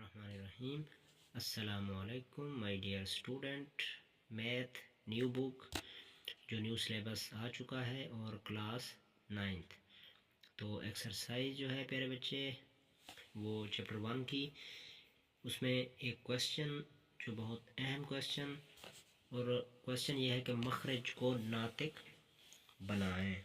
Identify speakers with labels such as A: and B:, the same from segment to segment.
A: बिस्मिल्लाहिर्रहमानिर्रहीम। अस्सलामु अलैकुम my dear student. Math new book जो न्यू सिलेबस आ चुका है और क्लास 9th। तो एक्सरसाइज जो है प्यारे बच्चे वो चैप्टर 1 की, उसमें एक क्वेश्चन जो बहुत अहम क्वेश्चन, और क्वेश्चन ये है कि मखरज को नातिक बनाएं।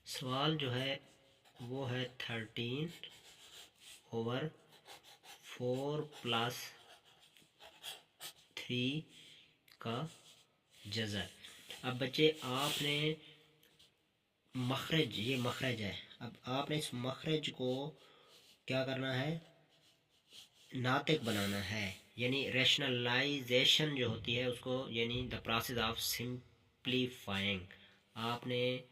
A: सवाल जो है वो है 13/4 + 3 का जज़र। अब बच्चे आपने मखरज, ये मखरज है, अब आपने इस मखरज को क्या करना है, नातिक बनाना है, यानी रैशनलाइजेशन जो होती है उसको, यानी द प्रोसेस ऑफ सिंप्लीफाइंग। आपने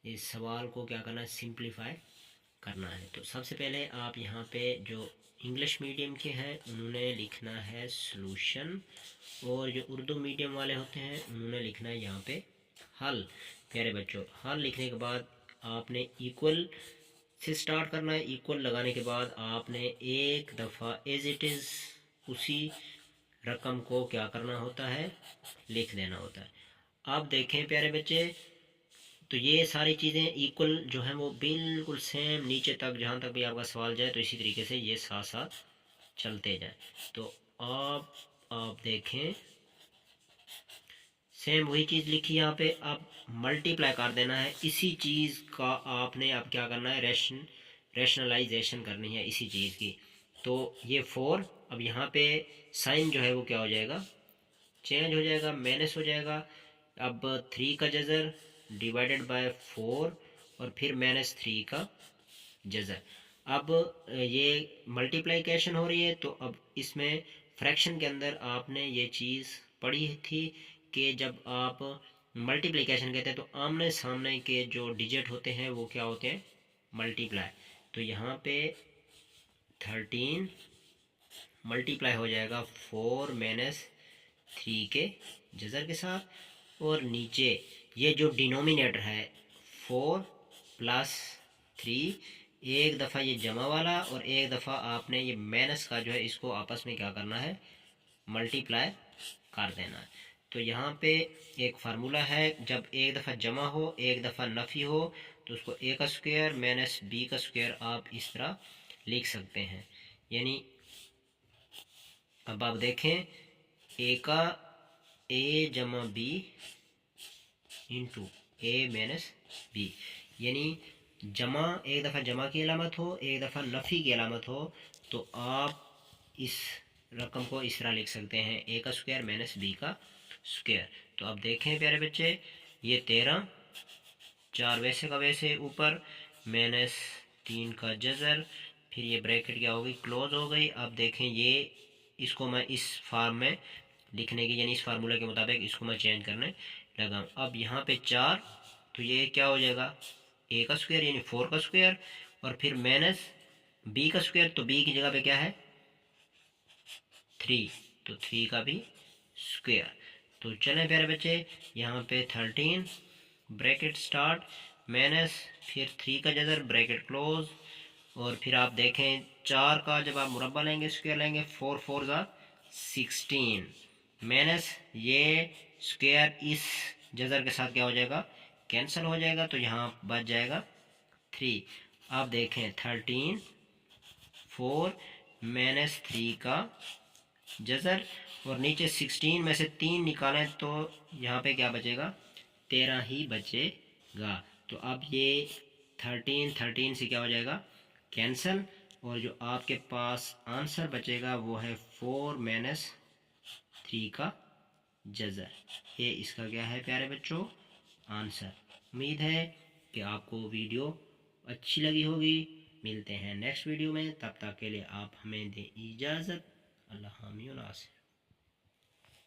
A: इस सवाल को क्या करना है, सिंप्लीफाई करना है। तो सबसे पहले आप यहाँ पे जो इंग्लिश मीडियम के हैं उन्होंने लिखना है सॉल्यूशन, और जो उर्दू मीडियम वाले होते हैं उन्होंने लिखना है यहाँ पे हल। प्यारे बच्चों, हल लिखने के बाद आपने इक्वल से स्टार्ट करना है। इक्वल लगाने के बाद आपने एक दफ़ा एज इट इज़ उसी रकम को क्या करना होता है, लिख देना होता है। आप देखें प्यारे बच्चे, तो ये सारी चीज़ें इक्वल जो हैं वो बिल्कुल सेम नीचे तक, जहाँ तक भी आपका सवाल जाए तो इसी तरीके से ये साथ साथ चलते जाए। तो आप देखें सेम वही चीज़ लिखी यहाँ पे। अब मल्टीप्लाई कर देना है इसी चीज़ का, आपने अब क्या करना है, रैशनलाइजेशन करनी है इसी चीज़ की। तो ये 4, अब यहाँ पे साइन जो है वो क्या हो जाएगा, चेंज हो जाएगा, माइनस हो जाएगा। अब 3 का जज़र डिवाइडेड बाय 4 और फिर -3 का जज़र। अब ये मल्टीप्लिकेशन हो रही है, तो अब इसमें फ्रैक्शन के अंदर आपने ये चीज़ पढ़ी थी कि जब आप मल्टीप्लिकेशन कहते हैं तो आमने सामने के जो डिजिट होते हैं वो क्या होते हैं, मल्टीप्लाई। तो यहाँ पे 13 मल्टीप्लाई हो जाएगा 4 - 3 के जज़र के साथ, और नीचे ये जो डिनोमिनेटर है 4 + 3, एक दफ़ा ये जमा वाला और एक दफ़ा आपने ये माइनस का जो है इसको आपस में क्या करना है, मल्टीप्लाई कर देना है। तो यहाँ पे एक फार्मूला है, जब एक दफ़ा जमा हो एक दफ़ा नफ़ी हो तो उसको a का स्क्वायर - b का स्क्वायर आप इस तरह लिख सकते हैं। यानी अब आप देखें a का a जमा b इंटू a - b, यानी जमा एक दफ़ा जमा की अलामत हो एक दफ़ा नफ़ी की अलामत हो, तो आप इस रकम को इस तरह लिख सकते हैं, a का स्क्वायर - b का स्क्वायर। तो अब देखें प्यारे बच्चे, ये 13, 4 वैसे का वैसे ऊपर, -3 का जज़र, फिर ये ब्रैकेट क्या होगी, क्लोज हो गई। अब देखें ये, इसको मैं इस फॉर्म में लिखने की, यानी इस फार्मूला के मुताबिक इसको मैं चेंज करने लगा। अब यहाँ पे 4, तो ये क्या हो जाएगा, a का स्क्वायर यानी 4 का स्क्वायर, और फिर -b का स्क्वायर, तो b की जगह पे क्या है 3, तो 3 का भी स्क्वायर। तो चलें प्यारे बच्चे, यहाँ पे 13 ब्रैकेट स्टार्ट माइनस फिर 3 का जज़र ब्रैकेट क्लोज, और फिर आप देखें 4 का जब आप मुरब्बा लेंगे स्क्वायर लेंगे, 4 4 का 16 माइनस ये स्क्वायर इस जज़र के साथ क्या हो जाएगा, कैंसिल हो जाएगा, तो यहाँ बच जाएगा 3। आप देखें 13 4 - 3 का जज़र, और नीचे 16 में से 3 निकालें तो यहाँ पे क्या बचेगा, 13 ही बचेगा। तो अब ये 13 से क्या हो जाएगा, कैंसिल, और जो आपके पास आंसर बचेगा वो है 4 - 3 का जज़र। ये इसका क्या है प्यारे बच्चों, आंसर। उम्मीद है कि आपको वीडियो अच्छी लगी होगी। मिलते हैं नेक्स्ट वीडियो में, तब तक के लिए आप हमें दें इजाज़त। अल्लाह हामिद।